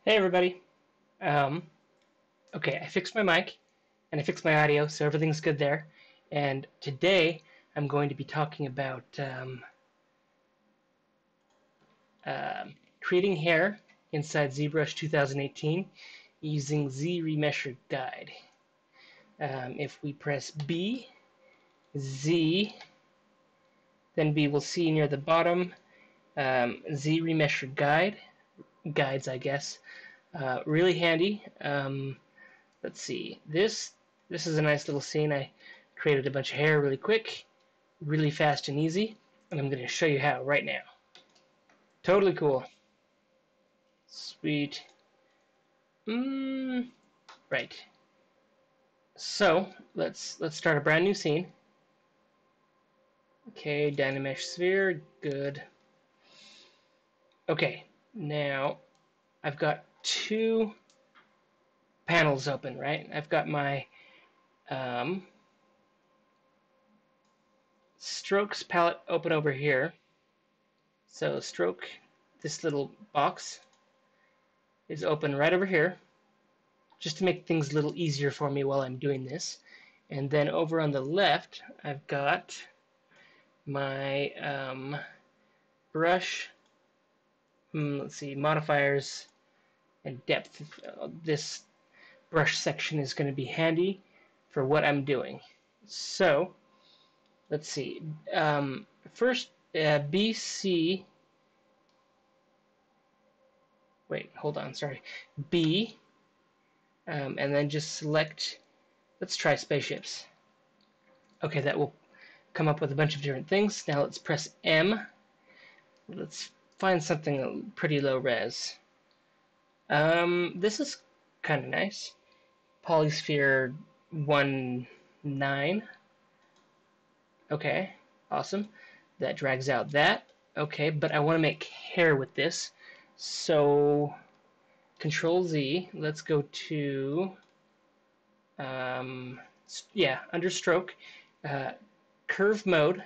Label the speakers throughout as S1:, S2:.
S1: Hey everybody. Um, okay, I fixed my mic and I fixed my audio, so everything's good there. And today I'm going to be talking about creating hair inside ZBrush 2018 using ZRemesherGuide. If we press B, Z, then we will see near the bottom ZRemesherGuide, guides I guess. Really handy. Let's see. This is a nice little scene. I created a bunch of hair really quick, really fast and easy, and I'm going to show you how right now. Totally cool. Sweet. Right. So let's start a brand new scene. Okay, Dynamesh sphere, good. Okay, now I've got two panels open, right? I've got my strokes palette open over here. So stroke, this little box is open right over here, just to make things a little easier for me while I'm doing this. And then over on the left, I've got my brush, let's see, modifiers and depth. This brush section is going to be handy for what I'm doing. So, let's see. First, BC. Wait, hold on, sorry. B, and then just select, let's try spaceships. Okay, that will come up with a bunch of different things. Now let's press M. Let's find something pretty low res. This is kind of nice. Polysphere 1.9. Okay, awesome. That drags out that. Okay, but I want to make hair with this. So, Control Z. Let's go to, under stroke, curve mode.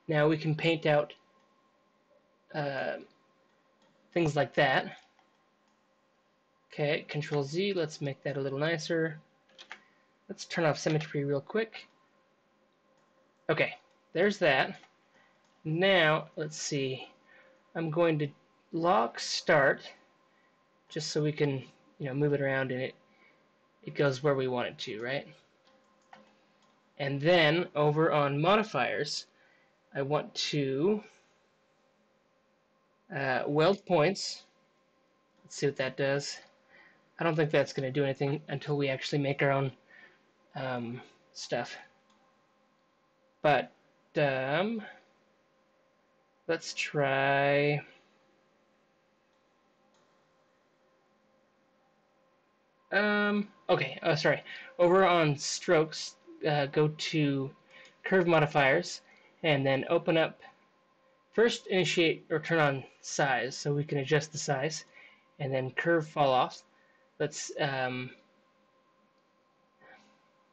S1: Now we can paint out things like that. Okay, Control Z, let's make that a little nicer. Let's turn off symmetry real quick. Okay, there's that. Now, let's see. I'm going to lock start, just so we can, move it around and it goes where we want it to, right? And then over on modifiers, I want to Weld Points. Let's see what that does. I don't think that's going to do anything until we actually make our own stuff. But let's try. Okay, sorry. Over on strokes, go to curve modifiers, and then open up. First, initiate or turn on size, so we can adjust the size, and then curve fall off. Let's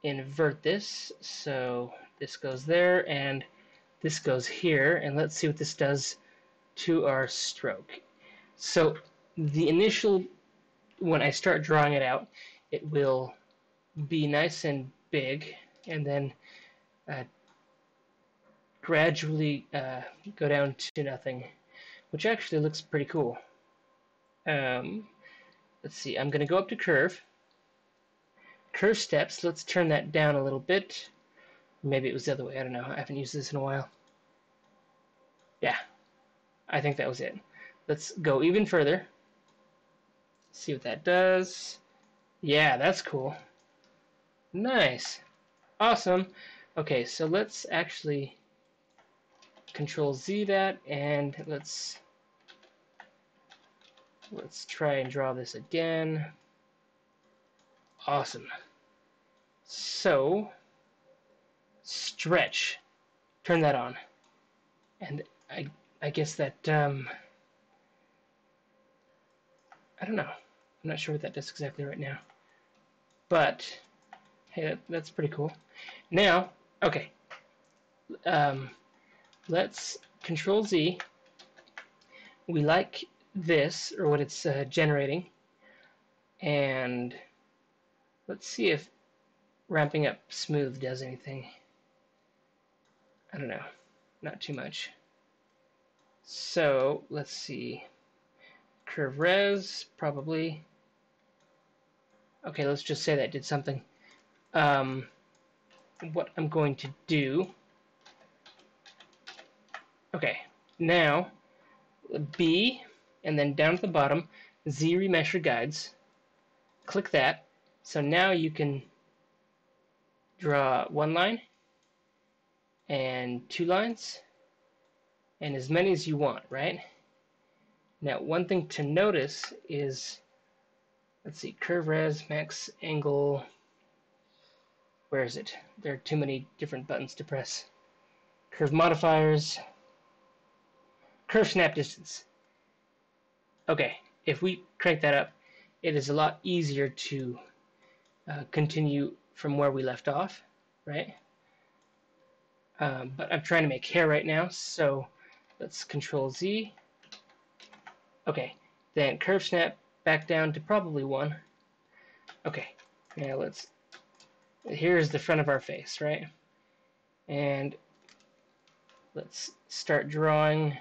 S1: invert this, so this goes there, and this goes here, and let's see what this does to our stroke. So the initial, when I start drawing it out, it will be nice and big, and then gradually go down to nothing, which actually looks pretty cool. Let's see, I'm going to go up to curve. Curve steps, let's turn that down a little bit. Maybe it was the other way, I don't know. I haven't used this in a while. Yeah, I think that was it. Let's go even further. See what that does. Yeah, that's cool. Nice. Awesome. Okay, so let's actually Control Z that, and let's try and draw this again. Awesome. So, stretch. Turn that on. And I guess that, I don't know. I'm not sure what that does exactly right now. But, hey, that's pretty cool. Now, okay. Let's Control Z. We like this, or what it's generating. And let's see if ramping up smooth does anything. I don't know, not too much. So let's see. Curve res, probably. Okay, let's just say that did something. What I'm going to do. Okay, now B, and then down at the bottom, ZRemesherGuides. Click that. So now you can draw one line and two lines and as many as you want, right? Now, one thing to notice is, let's see, curve res, max angle. Where is it? There are too many different buttons to press. Curve modifiers, curve snap distance. Okay, if we crank that up, it is a lot easier to continue from where we left off, right? But I'm trying to make hair right now, so let's Control Z. Okay, then curve snap back down to probably 1. Okay, now let's, here's the front of our face, right? And let's start drawing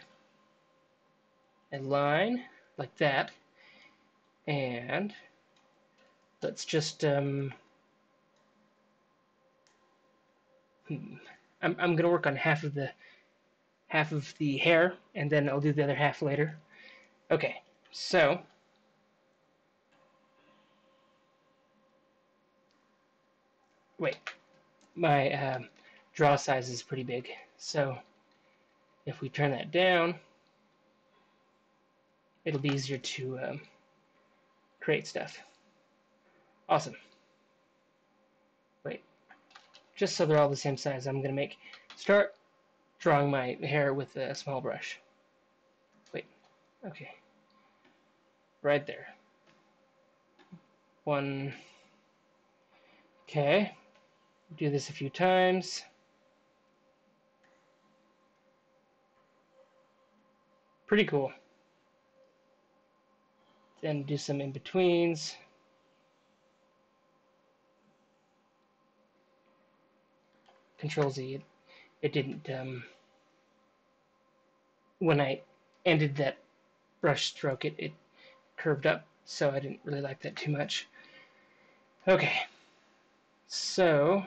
S1: a line like that. And let's just, I'm going to work on half of the hair, and then I'll do the other half later. Okay, so wait, my draw size is pretty big, so if we turn that down, it'll be easier to create stuff. Awesome. Wait, just so they're all the same size, I'm going to start drawing my hair with a small brush. Wait, okay. Right there. 1. Okay. Do this a few times. Pretty cool. Then do some in-betweens. Control Z. It didn't, when I ended that brush stroke, it curved up, so I didn't really like that too much. Okay, so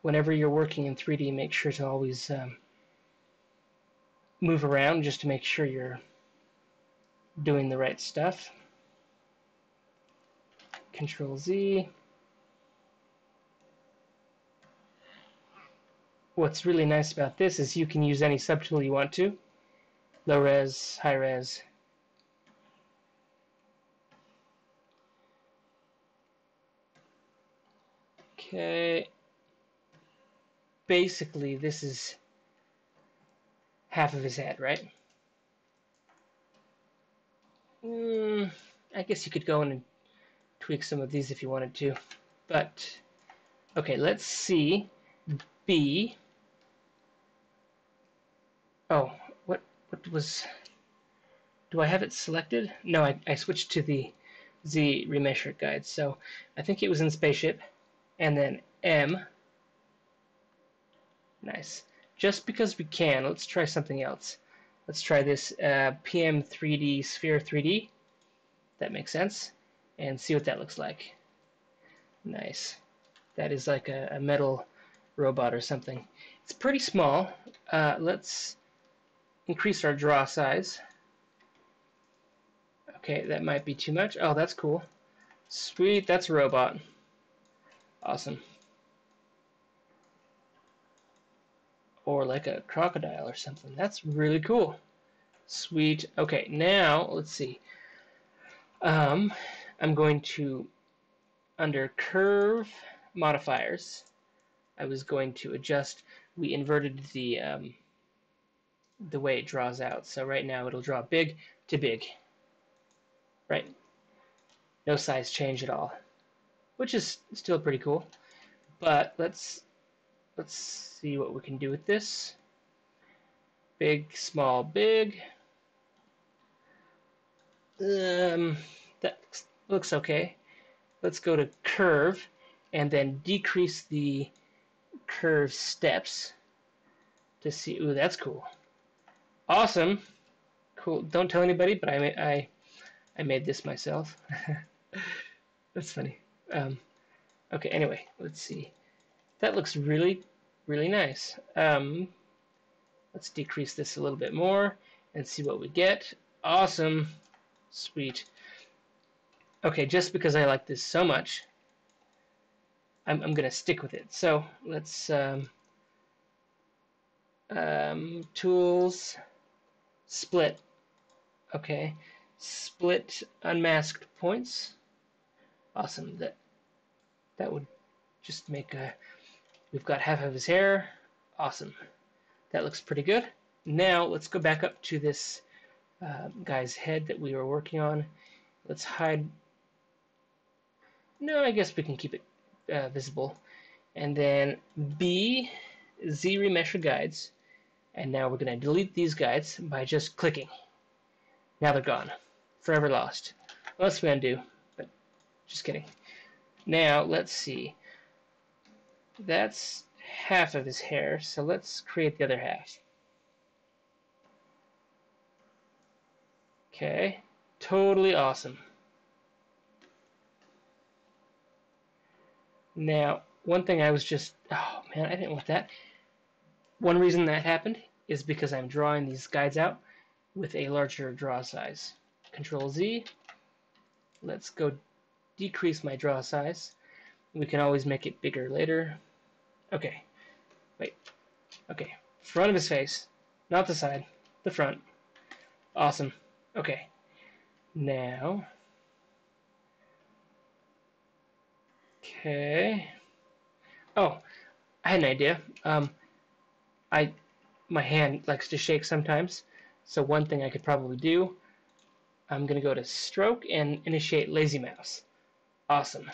S1: whenever you're working in 3D, make sure to always move around just to make sure you're doing the right stuff. Control Z. What's really nice about this is you can use any subtool you want to. Low res, high res. Okay. Basically, this is half of his head, right? I guess you could go in and tweak some of these if you wanted to. But, okay, let's see. B. Oh, what was... Do I have it selected? No, I switched to the ZRemesherGuide. So I think it was in Spaceship. And then M. Nice. Just because we can, let's try something else. Let's try this PM3D Sphere 3D. That makes sense. And see what that looks like. Nice. That is like a metal robot or something. It's pretty small. Let's increase our draw size. Okay, that might be too much. Oh, that's cool. Sweet, that's a robot. Awesome. Or like a crocodile or something. That's really cool. Sweet. Okay, now let's see. I'm going to, under curve modifiers, I was going to adjust. We inverted the way it draws out. So right now it'll draw big to big. Right? No size change at all, which is still pretty cool. But let's see what we can do with this. Big, small, big. that looks okay. Let's go to curve and then decrease the curve steps to see. Ooh, that's cool. Awesome. Cool. Don't tell anybody, but I made this myself. That's funny. Okay, anyway, let's see. That looks really, really nice. Let's decrease this a little bit more and see what we get. Awesome. Sweet. Okay, just because I like this so much, I'm going to stick with it. So let's tools, split. Okay, split unmasked points. Awesome. That would just make a. We've got half of his hair. Awesome. That looks pretty good. Now let's go back up to this guy's head that we were working on. Let's hide. No, I guess we can keep it visible. And then B, ZRemesherGuides. And now we're going to delete these guides by just clicking. Now they're gone. Forever lost. Well, that's what I'm going to do, but just kidding. Now, let's see. That's half of his hair, so let's create the other half. Okay, totally awesome. Now, one thing I was just, oh man, I didn't want that. One reason that happened is because I'm drawing these guides out with a larger draw size. Control Z. Let's go decrease my draw size. We can always make it bigger later. Okay, wait. Okay, front of his face, not the side, the front. Awesome. Okay, now. Okay. Oh, I had an idea. My hand likes to shake sometimes, so one thing I could probably do, I'm going to go to stroke and initiate lazy mouse. Awesome.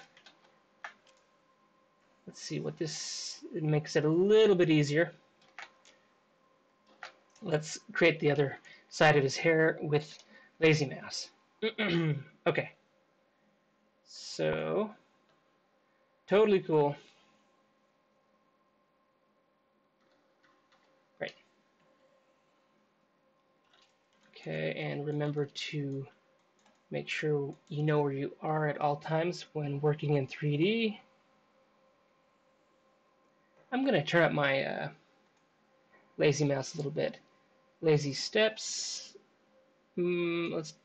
S1: Let's see what this, it makes it a little bit easier. Let's create the other side of his hair with lazy mouse. Okay. So, totally cool. Right. Okay, and remember to make sure you know where you are at all times when working in 3D. I'm going to turn up my lazy mouse a little bit. Lazy steps. Let's.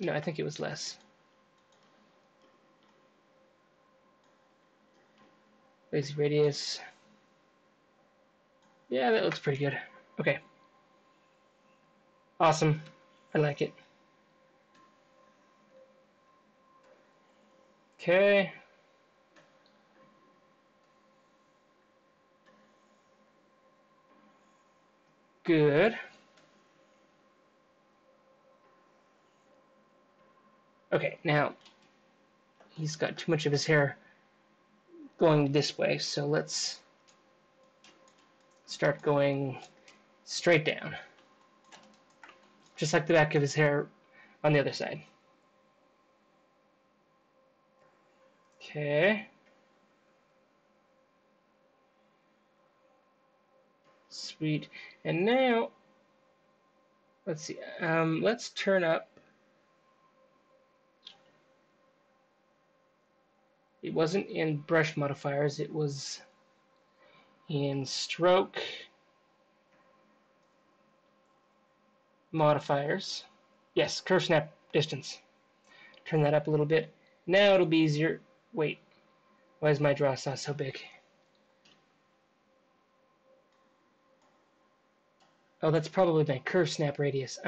S1: No, I think it was less. Lazy radius. Yeah, that looks pretty good. Okay. Awesome. I like it. Okay. Good. Okay, now he's got too much of his hair going this way, so let's start going straight down. Just like the back of his hair on the other side. Okay. Sweet. And now, let's see. Let's turn up. It wasn't in brush modifiers. It was in stroke modifiers. Yes, curve snap distance. Turn that up a little bit. Now it'll be easier. Wait, why is my draw size so big? Oh, that's probably my curve snap radius.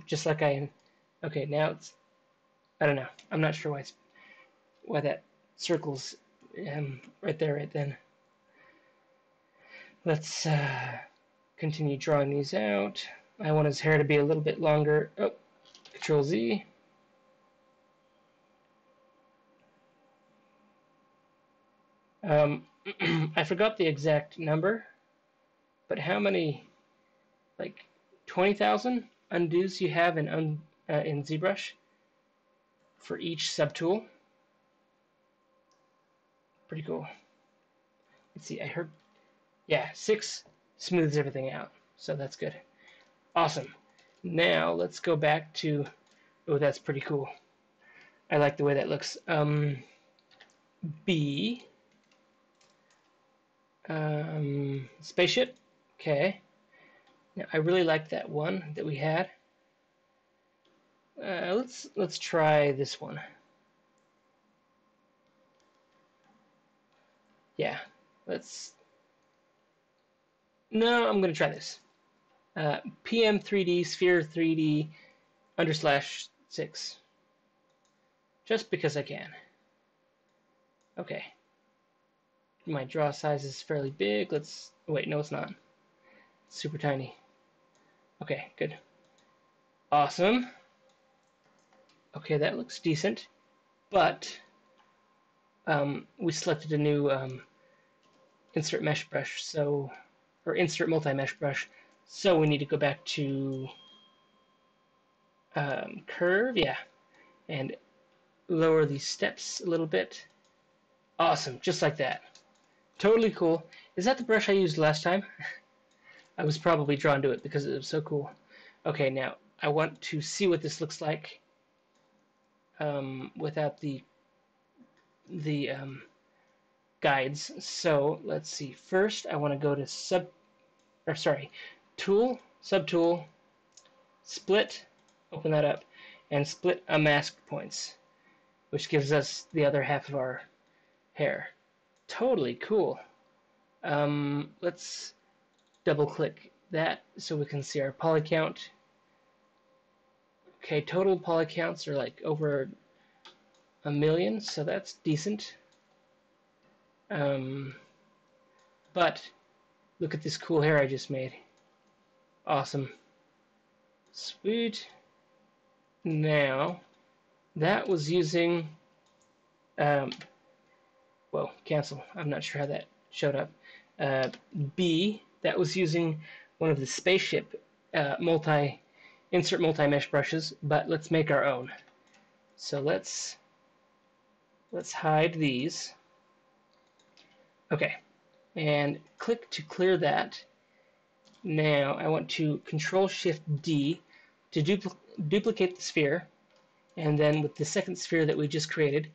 S1: Just like okay, now it's, I don't know. I'm not sure why that circle's right there, right then. Let's continue drawing these out. I want his hair to be a little bit longer. Oh, Control Z. I forgot the exact number, but how many, like 20,000 undos you have in in ZBrush for each subtool. Pretty cool. Let's see, I heard, yeah, 6 smooths everything out, so that's good. Awesome. Now let's go back to, oh, that's pretty cool. I like the way that looks. B, spaceship. Okay. Now I really like that one that we had. Let's try this one. Yeah, let's. No, I'm gonna try this. PM3D sphere 3D _6. Just because I can. Okay. My draw size is fairly big. Let's wait. No, it's not. It's super tiny. Okay, good. Awesome. Okay, that looks decent, but we selected a new insert mesh brush, so, or insert multi-mesh brush, so we need to go back to curve, yeah, and lower these steps a little bit. Awesome, just like that. Totally cool. Is that the brush I used last time? I was probably drawn to it because it was so cool. Okay, now I want to see what this looks like without the guides. So let's see. First, I want to go to tool, subtool, split, open that up, and split unmasked points, which gives us the other half of our hair. Totally cool. Let's double click that so we can see our poly count. Okay, total poly counts are like over 1 million, so that's decent. But look at this cool hair I just made. Awesome. Sweet. Now, that was using, well, cancel. I'm not sure how that showed up. B, that was using one of the spaceship insert multi-mesh brushes, but let's make our own. So let's hide these. Okay, and click to clear that. Now I want to Control-Shift-D to duplicate the sphere, and then with the second sphere that we just created,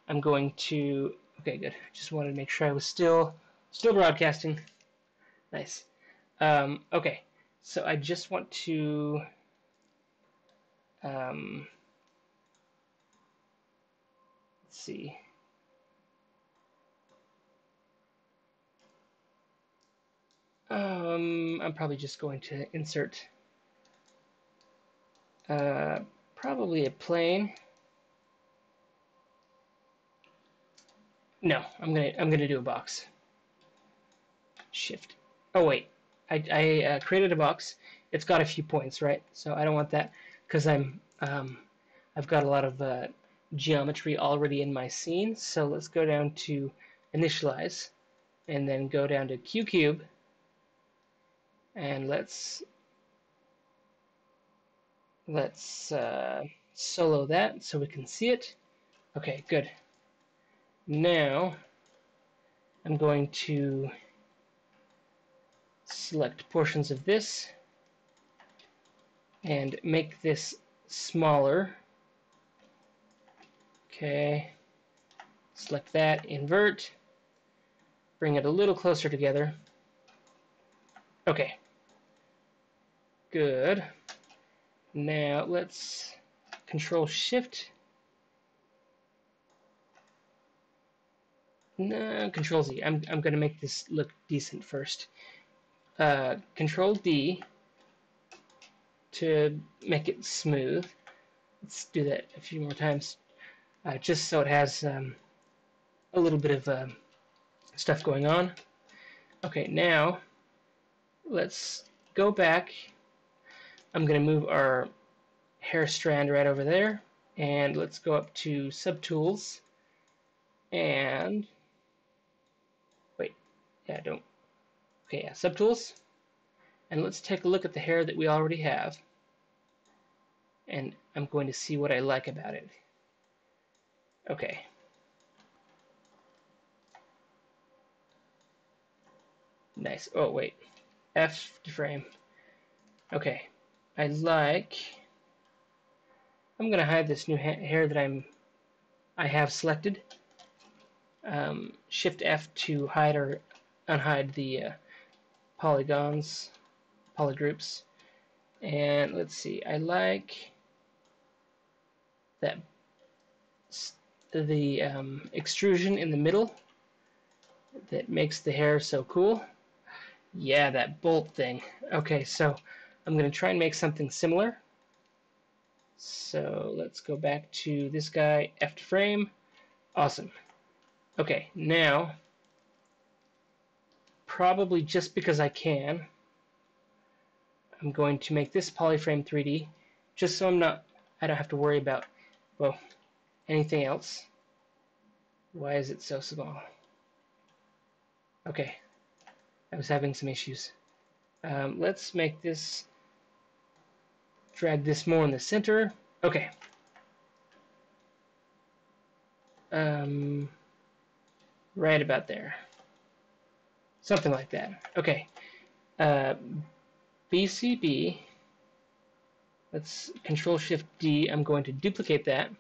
S1: I'm going to, okay, good. Just wanted to make sure I was still broadcasting. Nice. Okay, so I just want to let's see. I'm probably just going to insert probably a plane. No, I'm gonna do a box. Shift. Oh wait, I created a box. It's got a few points, right? So I don't want that because I've got a lot of geometry already in my scene. So let's go down to initialize, and then go down to QCube, and let's solo that so we can see it. Okay, good. Now I'm going to select portions of this and make this smaller. Okay, select that, invert, bring it a little closer together. Okay, good. Now let's Control-Shift. No, Control-Z. I'm going to make this look decent first. Control-D to make it smooth. Let's do that a few more times, just so it has a little bit of stuff going on. Okay, now let's go back. I'm going to move our hair strand right over there, and let's go up to Subtools, and wait, yeah, don't. Okay, yeah, Subtools, and let's take a look at the hair that we already have. and I'm going to see what I like about it. Okay. Nice. Oh, wait. F to frame. Okay. I'm gonna hide this new hair that I have selected. Shift F to hide or unhide the polygons, polygroups. And let's see, I like that the extrusion in the middle that makes the hair so cool. Yeah, that bolt thing. Okay, so I'm going to try and make something similar. So let's go back to this guy, F to frame. Awesome. Okay, now, probably just because I can, I'm going to make this polyframe 3D, just so I don't have to worry about, well, anything else. Why is it so small? Okay, I was having some issues. Let's make this, drag this more in the center. Okay. Right about there. Something like that. Okay. BCB. Let's Control-Shift-D. I'm going to duplicate that.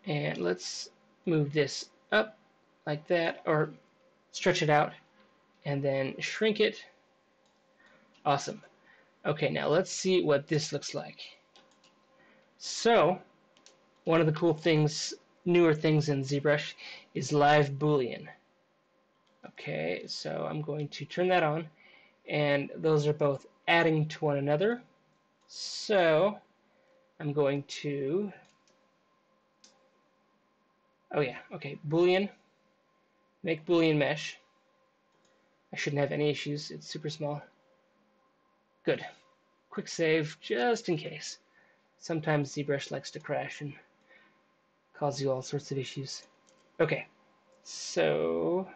S1: And let's move this up like that, or stretch it out, and then shrink it. Awesome. Okay, now let's see what this looks like. So, one of the cool things, newer things in ZBrush is live Boolean. Okay, so I'm going to turn that on, and those are both adding to one another. So I'm going to, oh yeah, okay, Boolean, make Boolean mesh. I shouldn't have any issues, it's super small. Good. Quick save, just in case. Sometimes ZBrush likes to crash and cause you all sorts of issues. Okay, so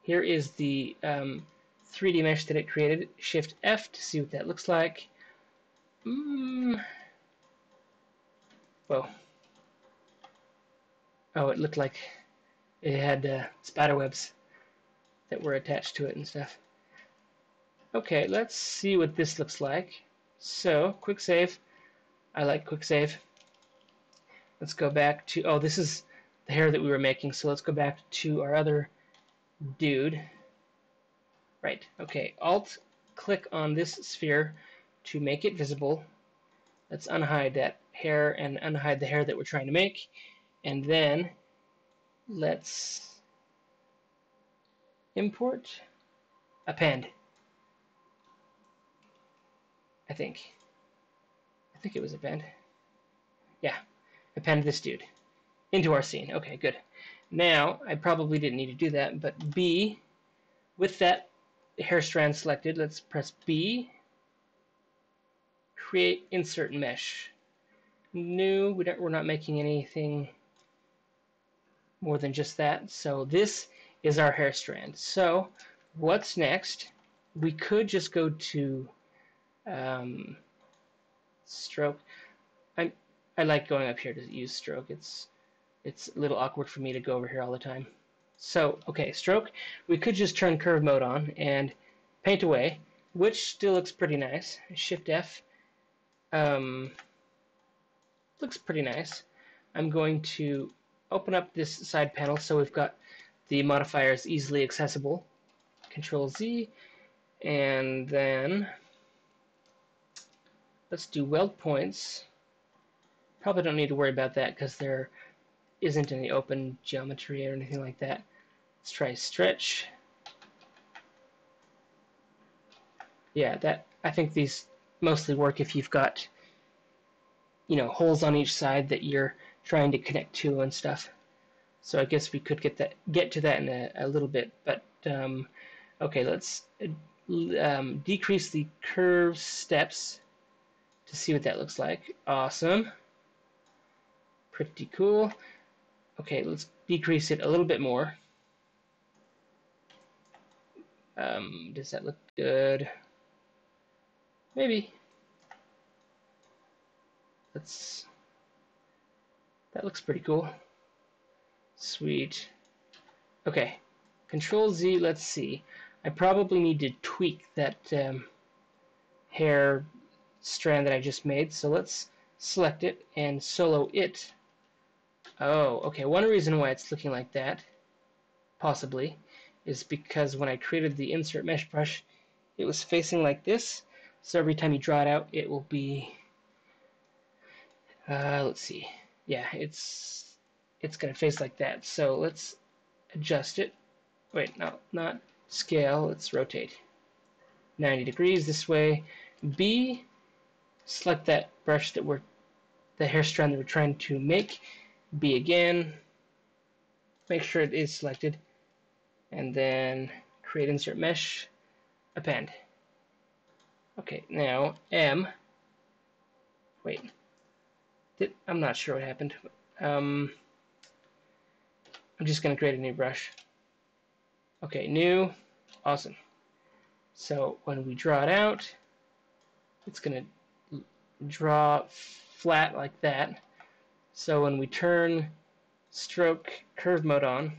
S1: here is the 3D mesh that it created. Shift F to see what that looks like. Whoa. Oh, it looked like it had spider webs that were attached to it and stuff. Okay, let's see what this looks like. So, quick save. I like quick save. Let's go back to, oh, this is the hair that we were making, so let's go back to our other dude. Right, okay, Alt-click on this sphere to make it visible. Let's unhide that hair and unhide the hair that we're trying to make. And then let's import, append. I think it was append. Yeah, append this dude into our scene. Okay, good. Now, I probably didn't need to do that, but B, with that hair strand selected, let's press B, create insert mesh. New, we're not making anything more than just that. So this is our hair strand. So what's next? We could just go to stroke. I like going up here to use stroke. It's a little awkward for me to go over here all the time. So okay, stroke. We could just turn curve mode on and paint away, which still looks pretty nice. Shift F. Looks pretty nice. I'm going to open up this side panel so we've got the modifiers easily accessible. Control Z, and then let's do Weld Points. Probably don't need to worry about that because there isn't any open geometry or anything like that. Let's try Stretch. Yeah, I think these mostly work if you've got, you know, holes on each side that you're trying to connect to and stuff. So I guess we could get to that in a little bit. But okay, let's decrease the curve steps to see what that looks like. Awesome. Pretty cool. Okay, let's decrease it a little bit more. Does that look good? Maybe. that looks pretty cool. Sweet. Okay, Control Z, let's see. I probably need to tweak that hair strand that I just made, so let's select it and solo it. Oh, okay, one reason why it's looking like that, possibly, is because when I created the insert mesh brush, it was facing like this, so every time you draw it out, it will be, let's see, yeah, it's going to face like that, so let's adjust it. Wait, no, not scale, let's rotate 90 degrees this way. B, select that brush that the hair strand that we're trying to make. B again, make sure it is selected, and then create insert mesh, append. Okay, now M, wait, I'm not sure what happened. I'm just going to create a new brush. Okay, new, awesome. So when we draw it out, it's going to draw flat like that. So when we turn stroke curve mode on,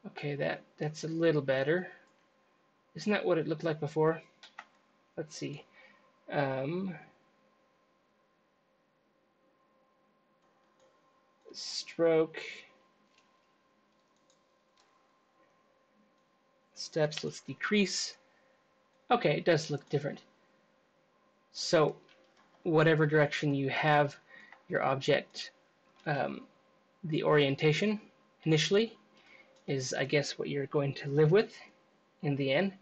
S1: okay, that's a little better. Isn't that what it looked like before? Let's see. Stroke steps, let's decrease. Okay, it does look different. So whatever direction you have your object, the orientation initially is, I guess, what you're going to live with in the end.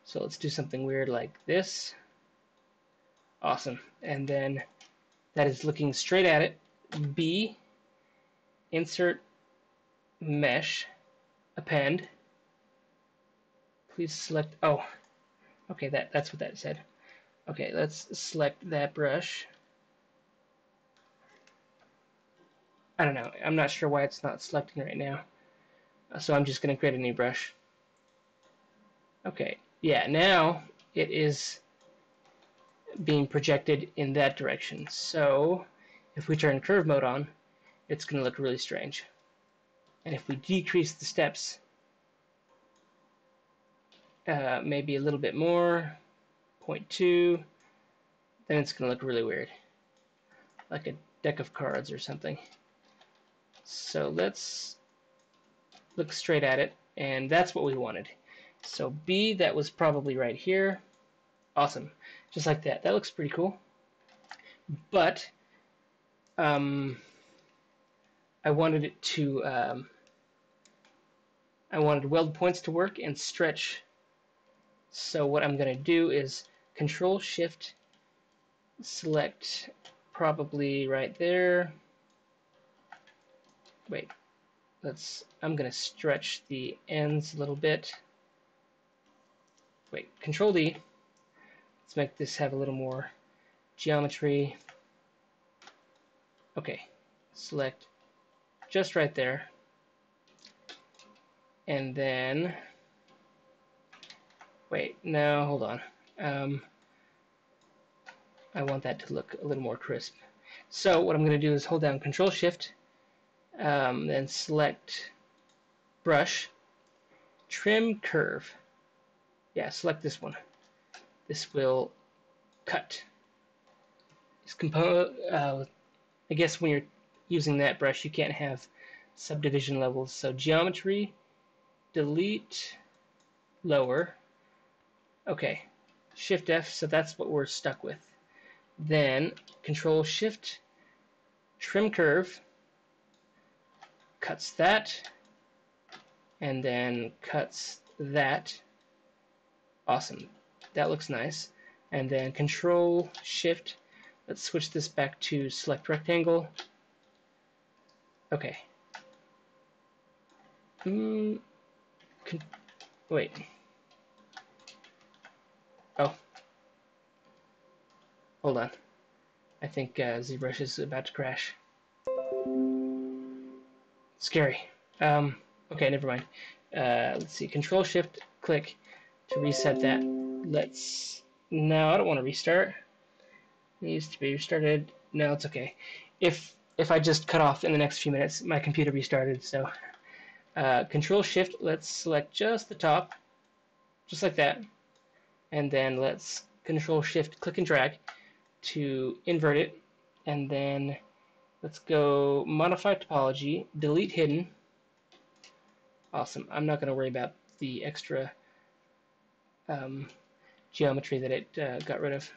S1: So let's do something weird like this. Awesome. And then that is looking straight at it. B, insert mesh, append. Please select, oh, okay, that's what that said. Okay, let's select that brush. I don't know, I'm not sure why it's not selecting right now. So I'm just going to create a new brush. Okay, yeah, now it is being projected in that direction. So if we turn curve mode on, it's going to look really strange. And if we decrease the steps, maybe a little bit more, 0.2, then it's going to look really weird, like a deck of cards or something. So let's look straight at it, and that's what we wanted. So B, that was probably right here. Awesome, just like that. That looks pretty cool. But I wanted it to, I wanted weld points to work and stretch. So what I'm going to do is Control Shift, select probably right there. Wait, I'm going to stretch the ends a little bit. Wait, Control D. Let's make this have a little more geometry. Okay, select just right there. And then, wait, no, hold on. I want that to look a little more crisp. So what I'm going to do is hold down Control Shift, then select Brush, Trim Curve. Yeah, select this one. This will cut. I guess when you're using that brush, you can't have subdivision levels. So geometry, delete, lower. Okay, Shift F, so that's what we're stuck with. Then Control Shift, Trim Curve, cuts that, and then cuts that. Awesome, that looks nice. And then Control Shift, let's switch this back to select rectangle. Okay. Wait. Oh. Hold on. I think ZBrush is about to crash. Scary. Okay, never mind. Let's see. Control Shift click to reset that. No, I don't want to restart. Needs to be restarted. No, it's okay. If I just cut off in the next few minutes, my computer restarted. So Control Shift. Let's select just the top, just like that, and then let's Control Shift click and drag to invert it, and then let's go Modify Topology, Delete Hidden. Awesome. I'm not going to worry about the extra geometry that it got rid of.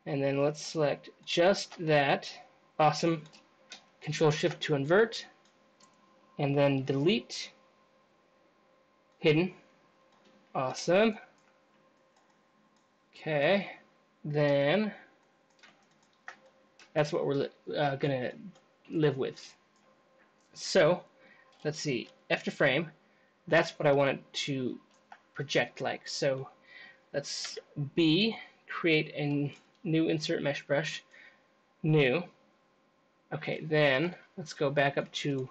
S1: And then let's select just that. Awesome. Control Shift to invert, and then delete hidden. Awesome. Okay. Then that's what we're gonna live with. So let's see. F to frame. That's what I want it to project like. So let's B, create a new insert mesh brush. New. Okay, then let's go back up to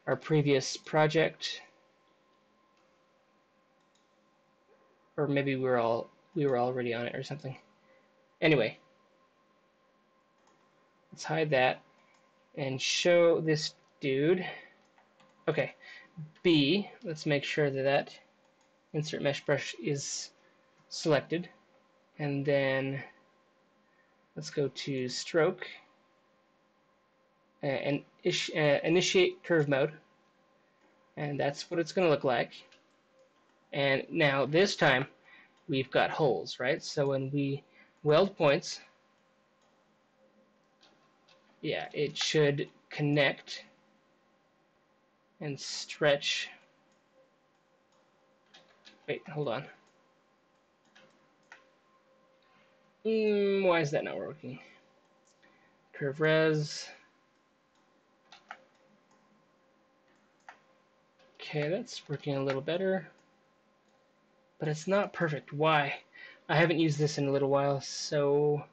S1: our previous project, or maybe we were already on it or something. Anyway, let's hide that and show this dude. Okay, B. Let's make sure that that insert mesh brush is selected, and then let's go to stroke and initiate curve mode, and that's what it's going to look like. And now this time we've got holes, right? So when we weld points, yeah, it should connect and stretch. Wait, hold on. Why is that not working? Curve res. Okay, that's working a little better, but it's not perfect. Why? I haven't used this in a little while, so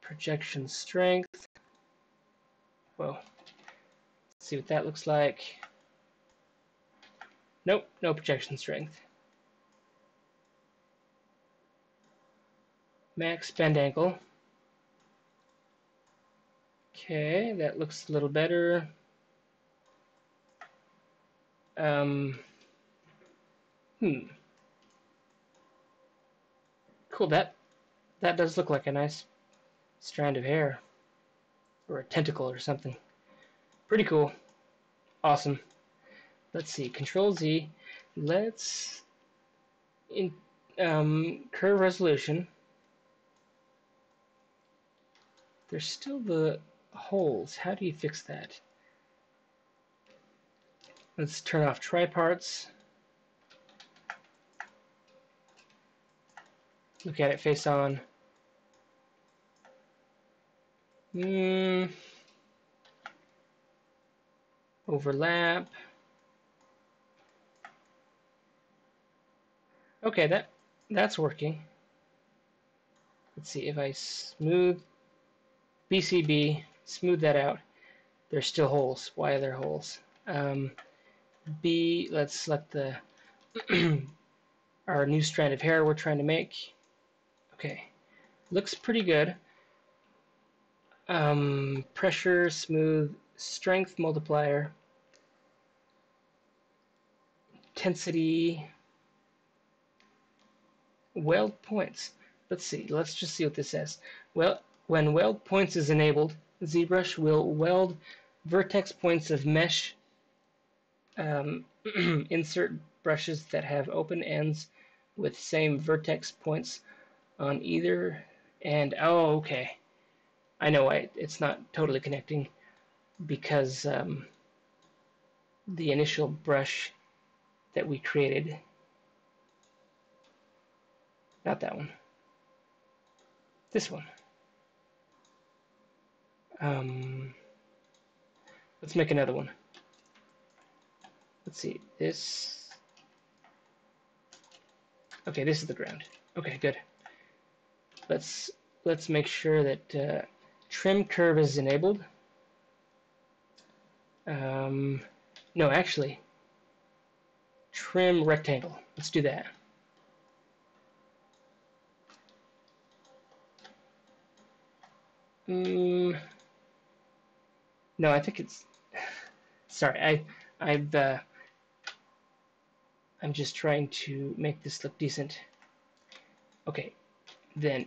S1: projection strength. Whoa. Let's see what that looks like. Nope, no projection strength. Max bend angle. Okay, that looks a little better. Cool, that does look like a nice strand of hair, or a tentacle or something. Pretty cool. Awesome. Let's see, Control Z. Let's curve resolution. There's still the holes. How do you fix that? Let's turn off triparts. Look at it face on. Overlap. Okay, that's working. Let's see if I smooth BCB, smooth that out. There's still holes. Why are there holes? B, let's select the our new strand of hair we're trying to make. Okay, looks pretty good. Pressure, smooth, strength multiplier, intensity, weld points. Let's see, let's just see what this says. Well, when weld points is enabled, ZBrush will weld vertex points of mesh insert brushes that have open ends with same vertex points on either end. Oh, okay. I know why it's not totally connecting, because the initial brush that we created, not that one, this one. Let's make another one. Let's see, this. Okay, this is the ground. Okay, good. Let's make sure that trim curve is enabled. No, actually, trim rectangle. Let's do that. No, I think it's. Sorry, I'm just trying to make this look decent. Okay, then.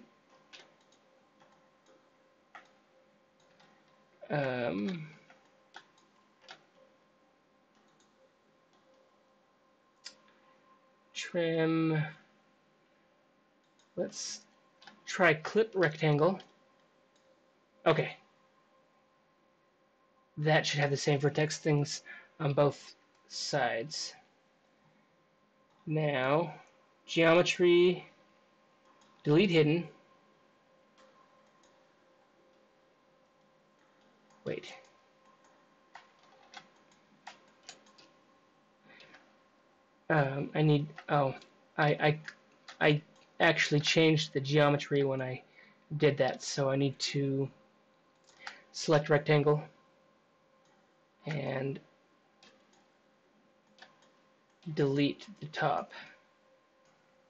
S1: Trim. Let's try clip rectangle. Okay. That should have the same vertex things on both sides. Now, geometry, delete hidden. Wait. I need, oh, I actually changed the geometry when I did that, so I need to select rectangle and delete the top.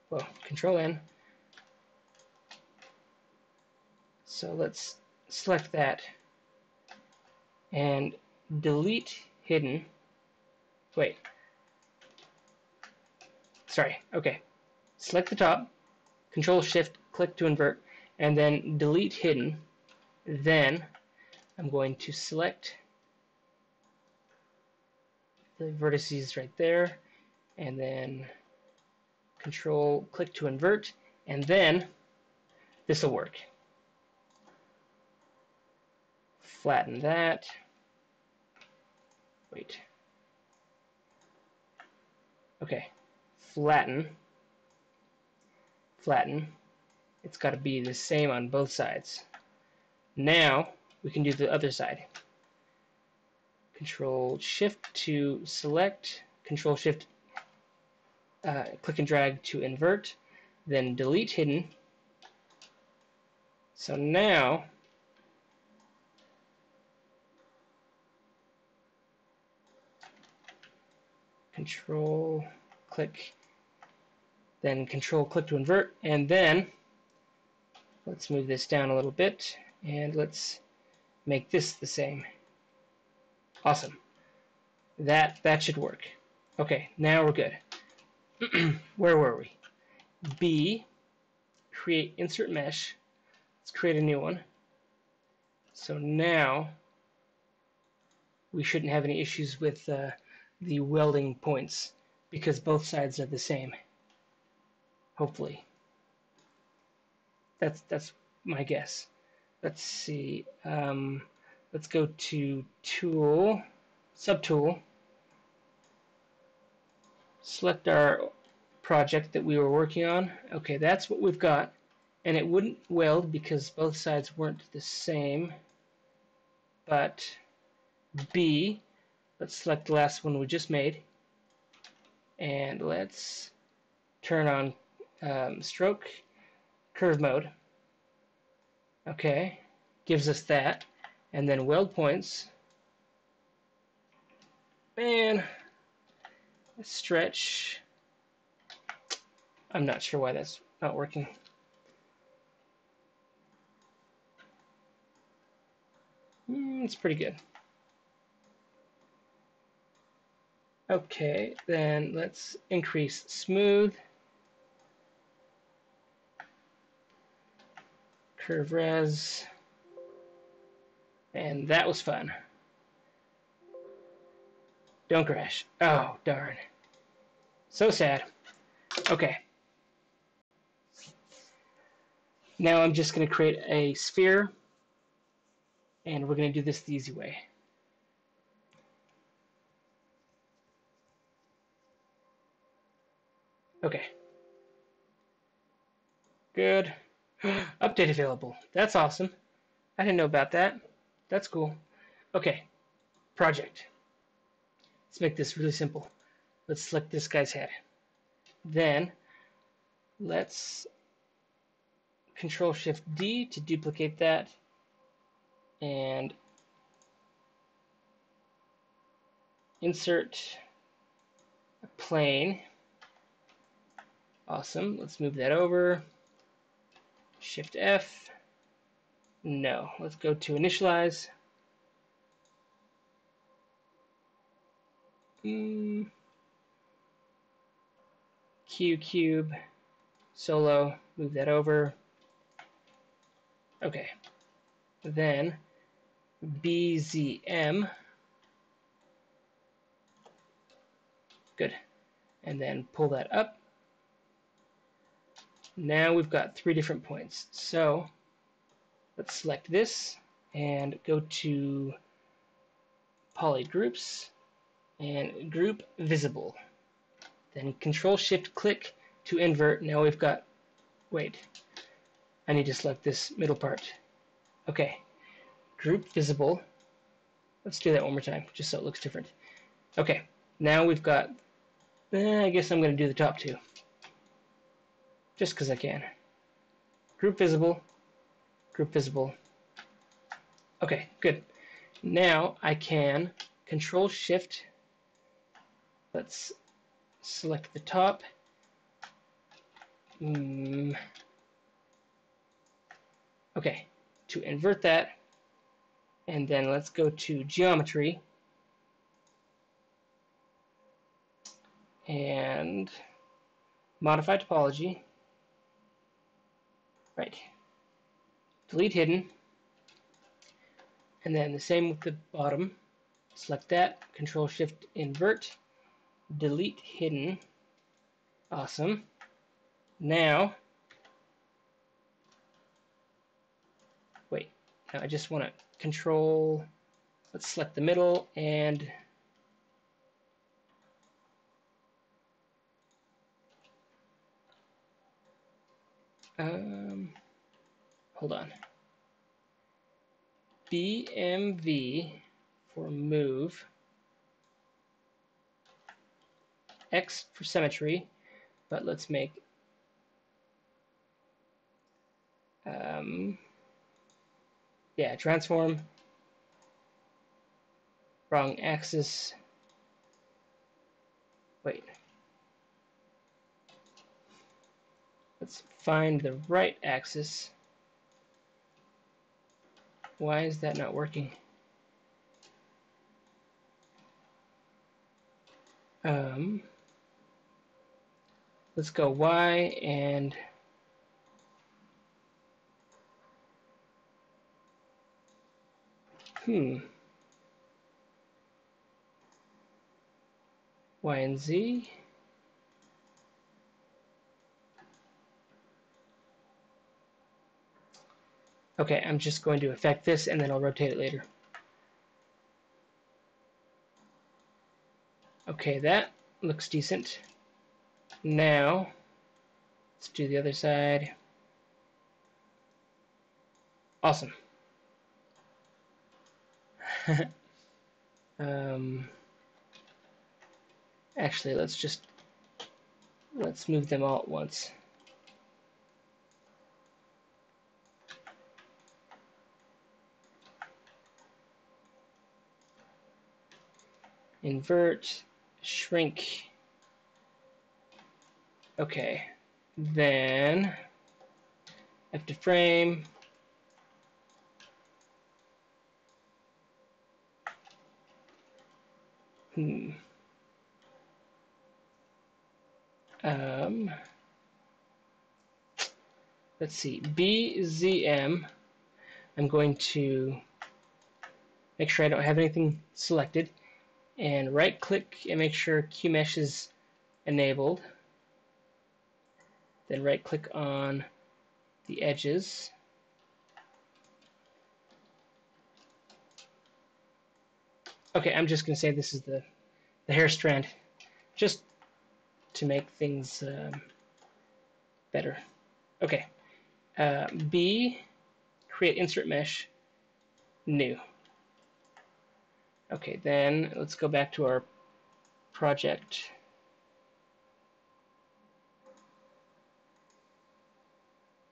S1: Well, Control N. So let's select that and delete hidden. Wait. Sorry. Okay. Select the top, Control Shift, click to invert, and then delete hidden. Then I'm going to select the vertices right there, and then Control click to invert, and then this will work. Flatten that. Wait. Okay. Flatten. Flatten. It's got to be the same on both sides. Now we can do the other side. Control Shift to select. Control Shift click and drag to invert. Then delete hidden. So now Control click, then Control click to invert, and then let's move this down a little bit and let's make this the same. Awesome. That should work. Okay, now we're good. Where were we? B, create insert mesh. Let's create a new one. So now we shouldn't have any issues with the welding points because both sides are the same. Hopefully. That's my guess. Let's see. Let's go to Tool, Subtool. Select our project that we were working on. Okay, that's what we've got. And it wouldn't weld because both sides weren't the same. But B, let's select the last one we just made. And let's turn on stroke curve mode. Okay, gives us that. And then weld points. And stretch. I'm not sure why that's not working. It's pretty good. Okay, then let's increase smooth. Curve res. And that was fun. Don't crash. Oh, darn. So sad. Okay. Now I'm just going to create a sphere, and we're going to do this the easy way. Okay. Good. Update available. That's awesome. I didn't know about that. That's cool. Okay. Project. Let's make this really simple. Let's select this guy's head. Then let's Control Shift D to duplicate that, and insert a plane. Awesome. Let's move that over. Shift F. No. Let's go to initialize. Q cube, solo, move that over. Okay. Then BZM. Good. And then pull that up. Now we've got 3 different points. So let's select this and go to polygroups and group visible. Then Control-Shift-Click to invert. Now we've got, wait, I need to select this middle part. Okay, group visible. Let's do that one more time, just so it looks different. Okay, now we've got, I guess I'm going to do the top 2. Just because I can. Group visible, group visible. Okay, good. Now I can Control-Shift. Let's select the top. Okay, to invert that, and then let's go to geometry and modify topology. Right. Delete hidden, and then the same with the bottom. Select that, Control-Shift invert, delete hidden. Awesome. Now, wait, now I just want to control, let's select the middle and hold on. BMV for move, X for symmetry, but let's make yeah, transform, wrong axis, wait, let's find the right axis. Why is that not working? Let's go Y and Y and Z. Okay, I'm just going to affect this and then I'll rotate it later. Okay, that looks decent. Now, let's do the other side. Awesome. Actually, let's move them all at once. Invert, shrink. Okay, then F to frame. Let's see, BZM. I'm going to make sure I don't have anything selected, and right-click and make sure QMesh is enabled. Then right-click on the edges. Okay, I'm just going to say this is the hair strand, just to make things better. Okay, B, create insert mesh, new. Okay, then let's go back to our project.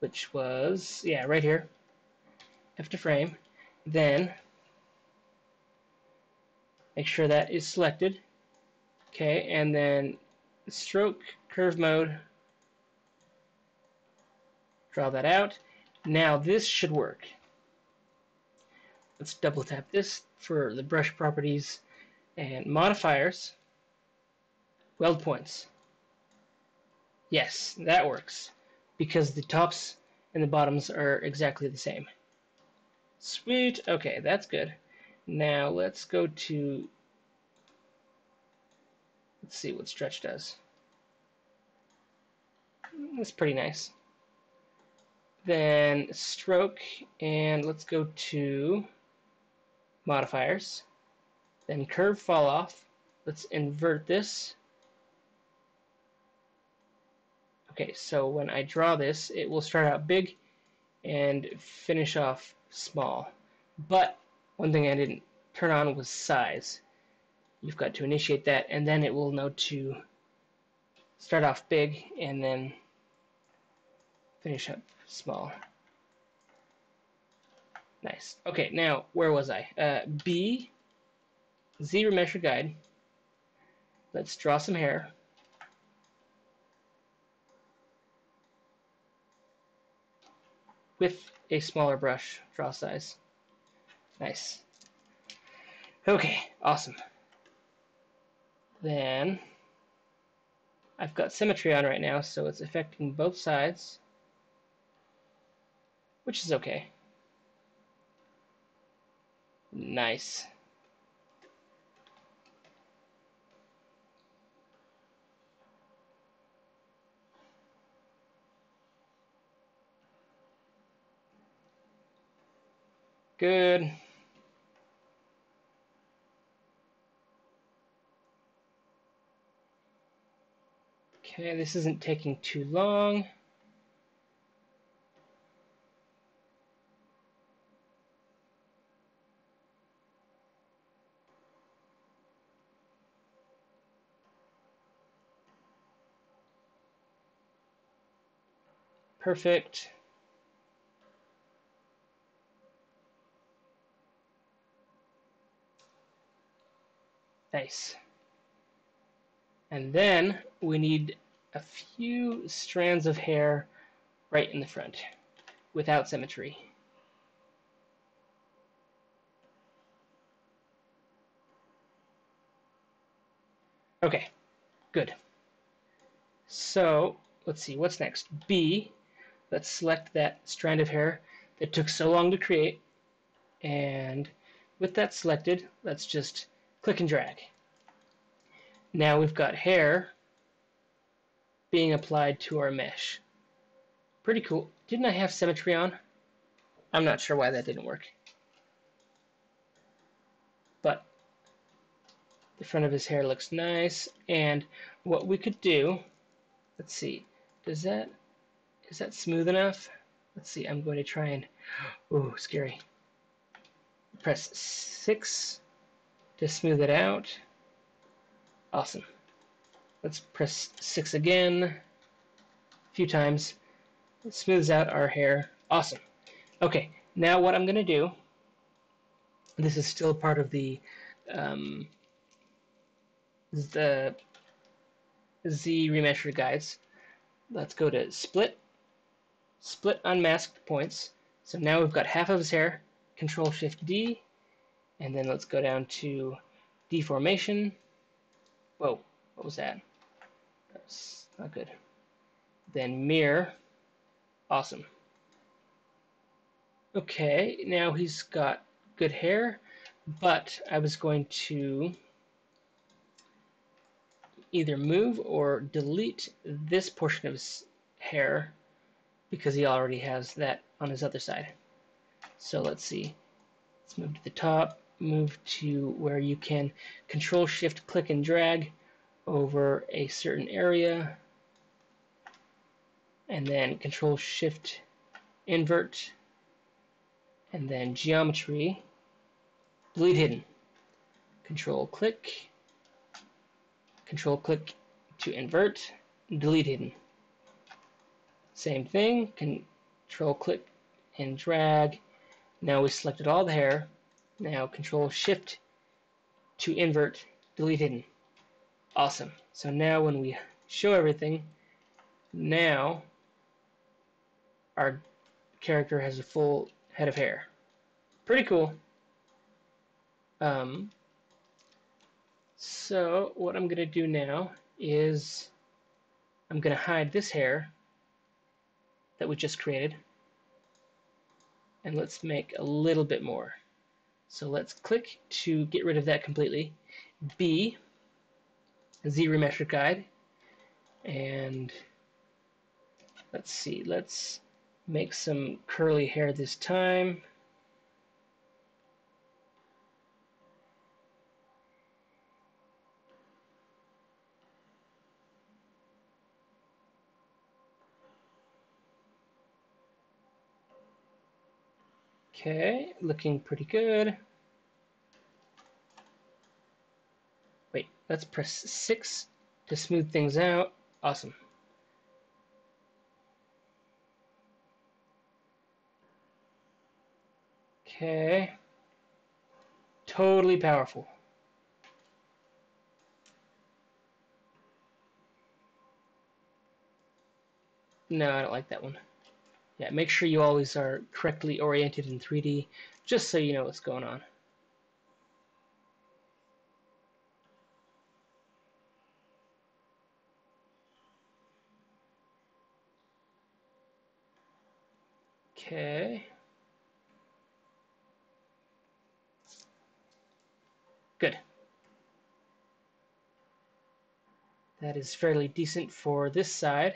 S1: Which was, yeah, right here. F to frame. Then make sure that is selected. Okay, and then stroke, curve mode. Draw that out. Now this should work. Let's double tap this for the brush properties and modifiers. Weld points. Yes, that works because the tops and the bottoms are exactly the same. Sweet. Okay, that's good. Now let's go to, let's see what stretch does. That's pretty nice. Then stroke, and let's go to modifiers. Then curve fall off. Let's invert this. Okay, so when I draw this, it will start out big and finish off small. But one thing I didn't turn on was size. You've got to initiate that, and then it will know to start off big and then finish up small. Nice. Okay, now where was I? B, ZRemesherGuide. Let's draw some hair. With a smaller brush draw size. Nice. Okay, awesome. Then I've got symmetry on right now, so it's affecting both sides, which is okay. Nice. Good. Okay, this isn't taking too long. Perfect. Nice. And then we need a few strands of hair right in the front without symmetry. Okay, good. So let's see, what's next? B, let's select that strand of hair that took so long to create, and with that selected, let's just click and drag. Now we've got hair being applied to our mesh. Pretty cool. Didn't I have symmetry on? I'm not sure why that didn't work. But the front of his hair looks nice, and what we could do, let's see, is that smooth enough? Let's see, I'm going to try and, ooh, scary. Press 6 to smooth it out. Awesome. Let's press 6 again, a few times. It smooths out our hair. Awesome. Okay, now what I'm going to do, this is still part of the ZRemesher guides. Let's go to split unmasked points. So now we've got half of his hair, Control-Shift-D, and then let's go down to deformation. Whoa, what was that? That's not good. Then mirror. Awesome. Okay, now he's got good hair, but I was going to either move or delete this portion of his hair because he already has that on his other side. So let's see. Let's move to the top, move to where you can Control-Shift, click and drag over a certain area, and then Control-Shift, invert, and then geometry, delete hidden. Control-click to invert, delete hidden. Same thing, Control-click and drag. Now we selected all the hair. Now Control-Shift to invert, delete hidden. Awesome. So now when we show everything, now our character has a full head of hair. Pretty cool. So what I'm going to do now is I'm going to hide this hair that we just created, and let's make a little bit more. So let's click to get rid of that completely. B, ZRemesherGuide, and let's see, let's make some curly hair this time. Okay, looking pretty good. Wait, let's press 6 to smooth things out. Awesome. Okay. Totally powerful. No, I don't like that one. Yeah, make sure you always are correctly oriented in 3D, just so you know what's going on. Okay. Good. That is fairly decent for this side.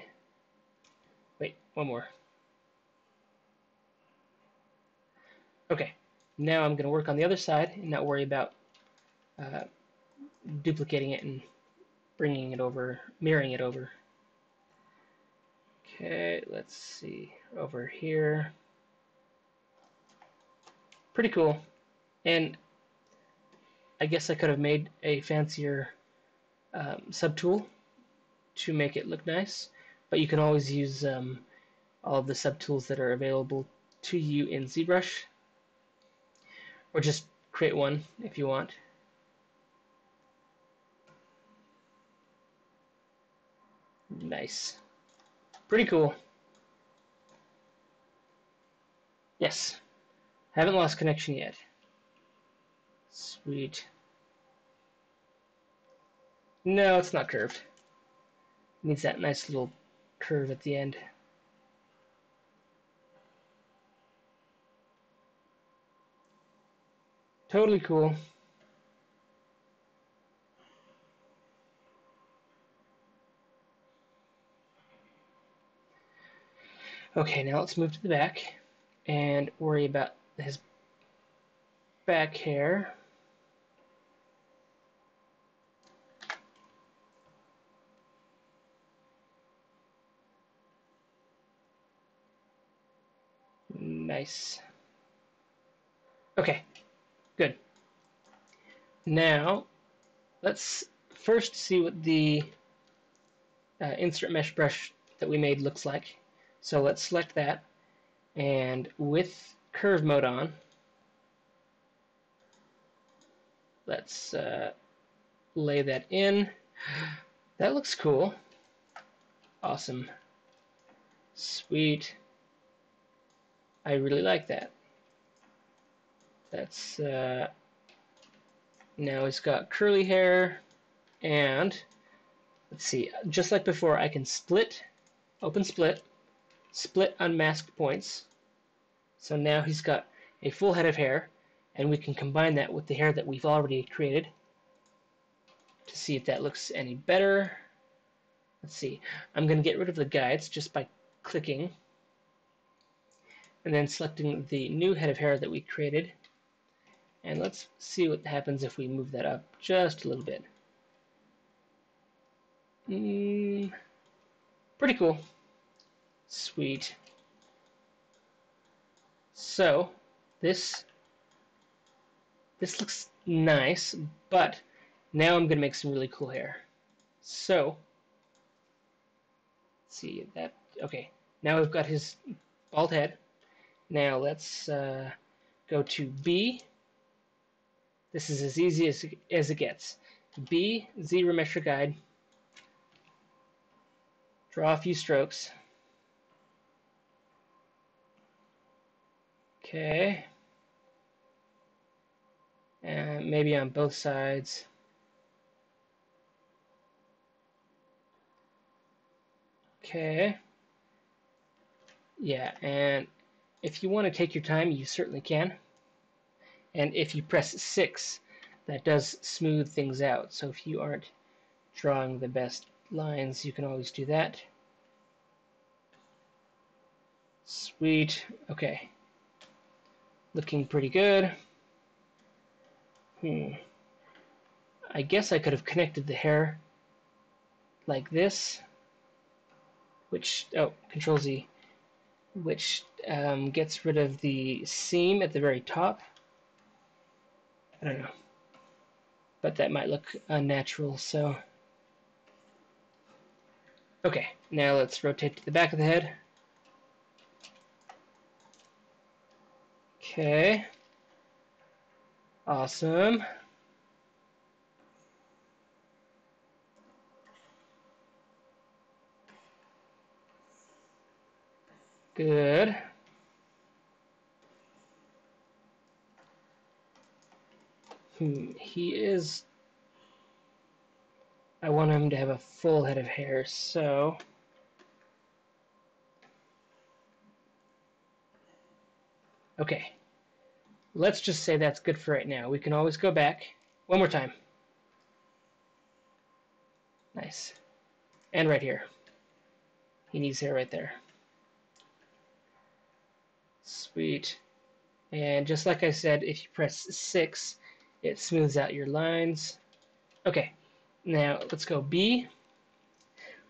S1: Wait, one more. Okay, now I'm going to work on the other side and not worry about duplicating it and bringing it over, mirroring it over. Okay, let's see, over here. Pretty cool. And I guess I could have made a fancier subtool to make it look nice, but you can always use all of the subtools that are available to you in ZBrush, or just create one if you want. Nice. Pretty cool. Yes. Haven't lost connection yet. Sweet. No, it's not curved. It needs that nice little curve at the end. Totally cool. Okay, now let's move to the back and worry about his back hair. Nice. Okay, good. Now, let's first see what the insert mesh brush that we made looks like. So let's select that, and with curve mode on, let's lay that in. That looks cool. Awesome. Sweet. I really like that. That's now it's got curly hair, and let's see, just like before, I can split, open split, split unmasked points. So now he's got a full head of hair, and we can combine that with the hair that we've already created to see if that looks any better. Let's see, I'm going to get rid of the guides just by clicking and then selecting the new head of hair that we created. And let's see what happens if we move that up just a little bit. Pretty cool. Sweet. So this looks nice, but now I'm going to make some really cool hair. So let's see that. Okay, now we've got his bald head. Now let's go to B. This is as easy as it gets. B, ZRemesherGuide. Draw a few strokes. Okay. and maybe on both sides. Okay. Yeah, and if you want to take your time, you certainly can. And if you press 6, that does smooth things out. So if you aren't drawing the best lines, you can always do that. Sweet. Okay. Looking pretty good. I guess I could have connected the hair like this, which, oh, Control Z, which gets rid of the seam at the very top. I don't know, but that might look unnatural, so. Okay, now let's rotate to the back of the head. Okay. Awesome. Good. He is... I want him to have a full head of hair, so... Okay. Let's just say that's good for right now. We can always go back. One more time. Nice. And right here. He needs hair right there. Sweet. And just like I said, if you press 6, it smooths out your lines. Okay, now let's go B.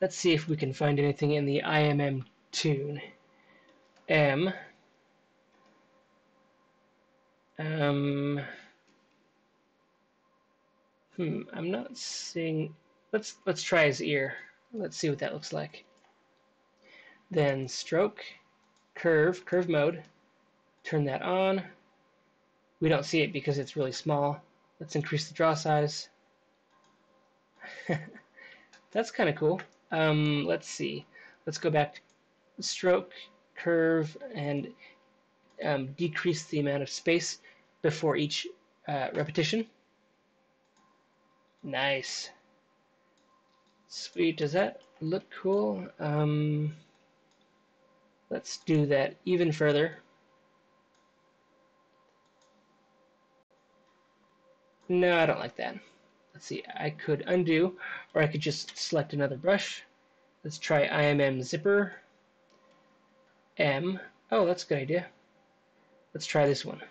S1: Let's see if we can find anything in the IMM tune. M. I'm not seeing... Let's try his ear. Let's see what that looks like. Then stroke, curve mode. Turn that on. We don't see it because it's really small. Let's increase the draw size. That's kind of cool. Let's see. Let's go back to stroke, curve, and decrease the amount of space before each repetition. Nice. Sweet. Does that look cool? Let's do that even further. No, I don't like that. Let's see, I could undo, or I could just select another brush. Let's try IMM Zipper. M. Oh, that's a good idea. Let's try this one.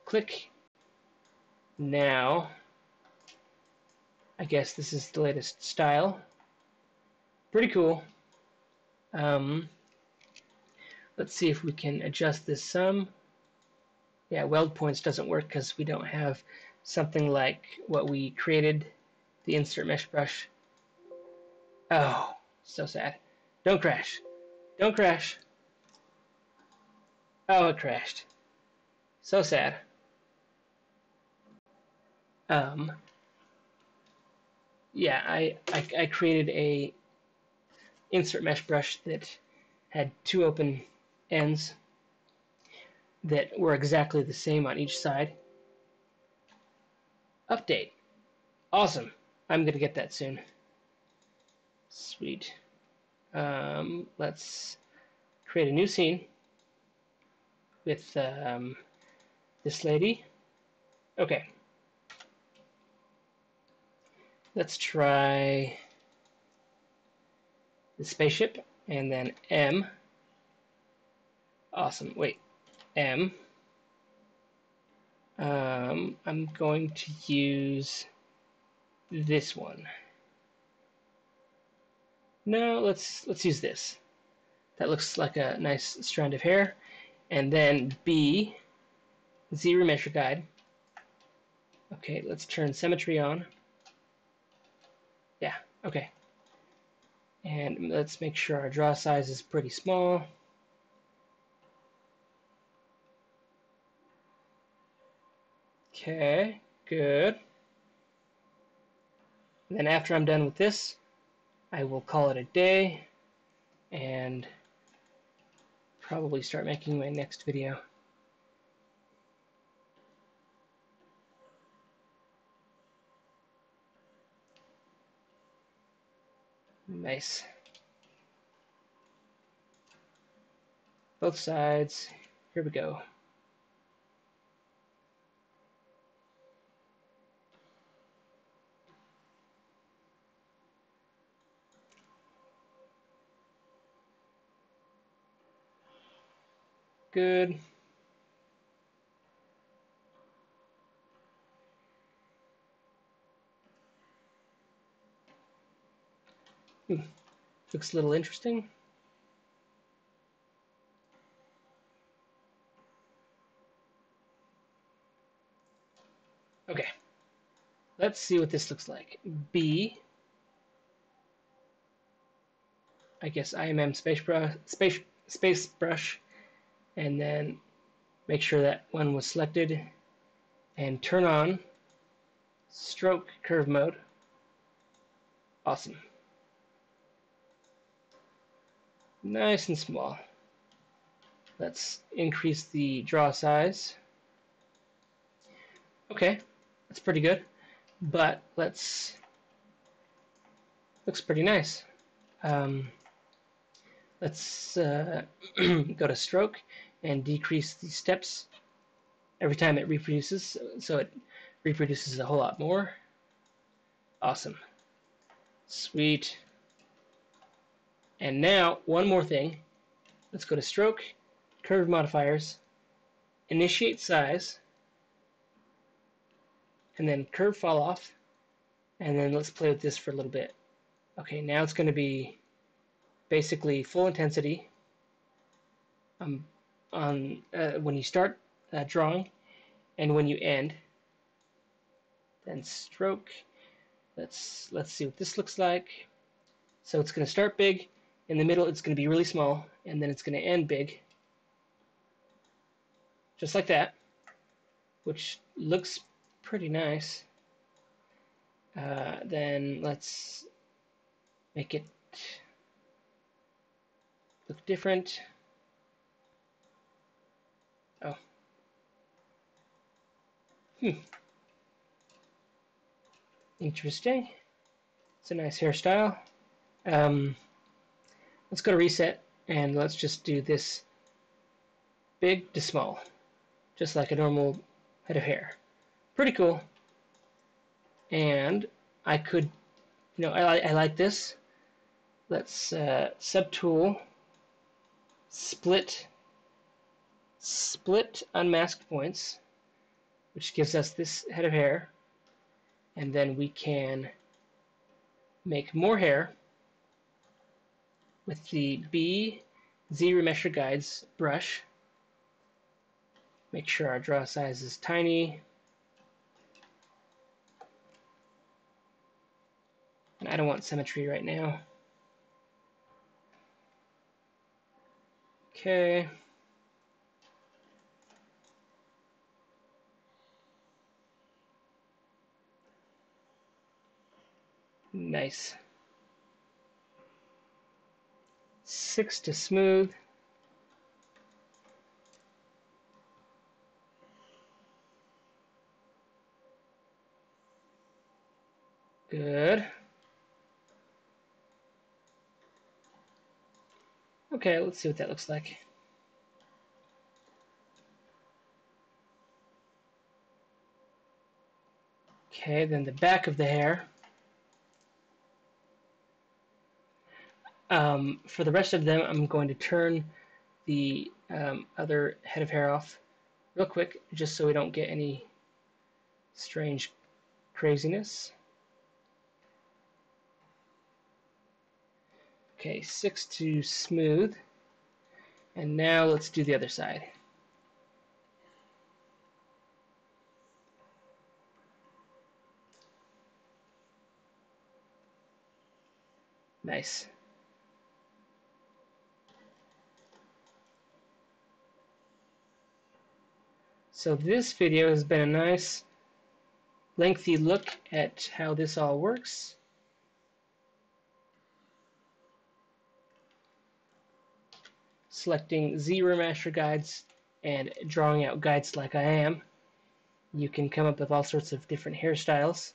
S1: Click. Now, I guess this is the latest style. Pretty cool. Let's see if we can adjust this some. Yeah, Weld Points doesn't work because we don't have something like what we created, the insert mesh brush. Oh, so sad. Don't crash. Don't crash. Oh, it crashed. So sad. Yeah, I created a insert mesh brush that had 2 open ends that were exactly the same on each side. Update. Awesome. I'm gonna get that soon. Sweet. Let's create a new scene with this lady. Okay. Let's try the spaceship and then M. Awesome. Wait. M. I'm going to use this one. No, let's use this. That looks like a nice strand of hair. And then B, ZRemesherGuide. Okay, let's turn symmetry on. Yeah, okay. And let's make sure our draw size is pretty small. Okay, good. And then after I'm done with this, I will call it a day and probably start making my next video. Nice. Both sides. Here we go. Good. Looks a little interesting. Okay. Let's see what this looks like. B. I guess IMM space brush, and then make sure that one was selected, and turn on stroke curve mode. Awesome. Nice and small. Let's increase the draw size. Okay, that's pretty good, but looks pretty nice. Let's go to stroke and decrease the steps every time it reproduces, so it reproduces a whole lot more. Awesome. Sweet. And now, one more thing. Let's go to stroke, curve modifiers, initiate size, and then curve fall off, and then let's play with this for a little bit. Okay, now it's going to be basically full intensity on when you start drawing and when you end. Then stroke. Let's see what this looks like. So it's going to start big. In the middle, it's going to be really small, and then it's going to end big, just like that, which looks pretty nice. Then let's make it look different. Oh. Interesting. It's a nice hairstyle. Let's go to reset, and let's just do this big to small, just like a normal head of hair. Pretty cool. And I could, I like this. Let's subtool, split unmasked points, which gives us this head of hair, and then we can make more hair with the B ZRemesherGuide's brush. Make sure our draw size is tiny. And I don't want symmetry right now. Okay. Nice. 6 to smooth. Good. Okay, let's see what that looks like. Okay, then the back of the hair. For the rest of them, I'm going to turn the other head of hair off real quick, just so we don't get any strange craziness. Okay, 6 to smooth. And now let's do the other side. Nice. So this video has been a nice lengthy look at how this all works. Selecting ZRemesherGuides and drawing out guides like I am, you can come up with all sorts of different hairstyles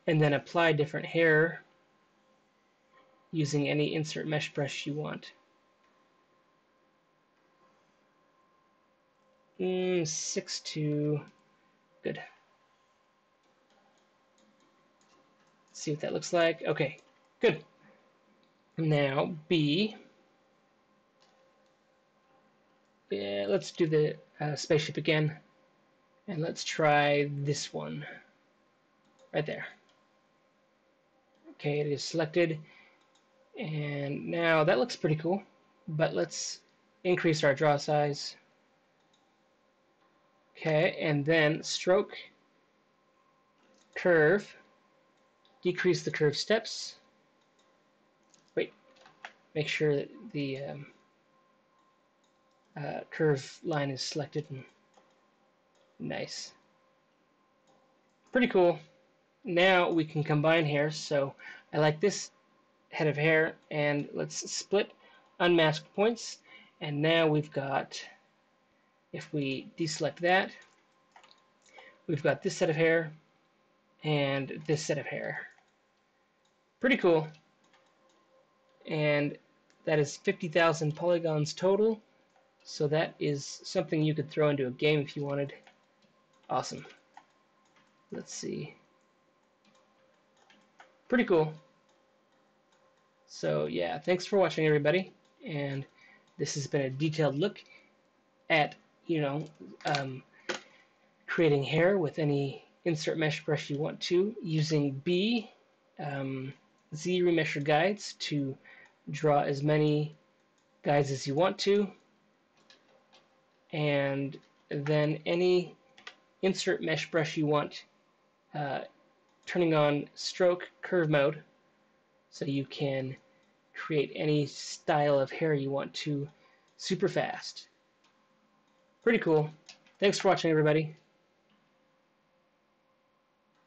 S1: and then apply different hair using any insert mesh brush you want. 6:2, good. Let's see what that looks like. Okay, good. Now B. Yeah, let's do the spaceship again, and let's try this one right there. Okay, it is selected, and now that looks pretty cool, but let's increase our draw size. Okay, and then stroke, curve, decrease the curve steps. Wait, make sure that the curve line is selected. Nice. Pretty cool. Now we can combine hair, so I like this head of hair, and let's split unmasked points, and now we've got, if we deselect that, we've got this set of hair and this set of hair. Pretty cool. And that is 50,000 polygons total, so that is something you could throw into a game if you wanted. Awesome. Let's see. Pretty cool. So yeah, thanks for watching, everybody, and this has been a detailed look at, creating hair with any insert mesh brush you want to, using B ZRemesherGuides to draw as many guides as you want to, and then any insert mesh brush you want, turning on stroke curve mode so you can create any style of hair you want to super fast. Pretty cool. Thanks for watching, everybody.